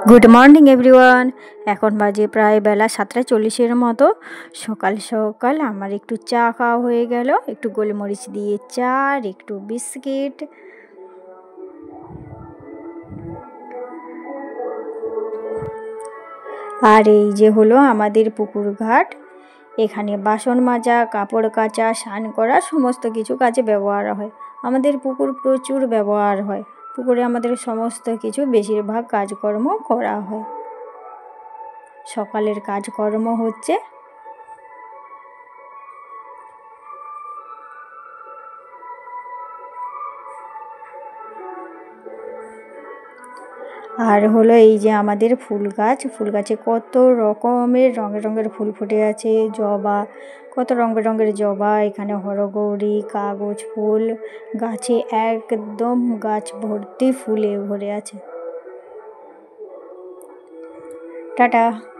Good morning everyone. এখন বাজে প্রায় বেলা 7:40 মতো। সকাল সকাল আমার একটু চা খাওয়া হয়ে গেল, একটু গোলমরিচ দিয়ে চা আর একটু বিস্কিট। আর এই যে হলো আমাদের পুকুর ঘাট। এখানে বাসন মাজা, কাপড় কাচা, স্নান করা সমস্ত কিছু কাজে ব্যবহার হয়। আমাদের পুকুর প্রচুর ব্যবহার হয়। পুকুরে আমাদের সমস্ত কিছু বেশিরভাগ কাজকর্ম করা হয়। সকালের কাজকর্ম হচ্ছে আর হলো এই যে আমাদের ফুল গাছ। ফুল গাছে কত রকমের রঙের রঙের ফুল ফুটে আছে। জবা, কত রঙ বেরঙের জবা, এখানে হরগৌরী, কাগজ ফুল। গাছে একদম গাছ ভর্তি ফুলে ভরে আছে। টাটা।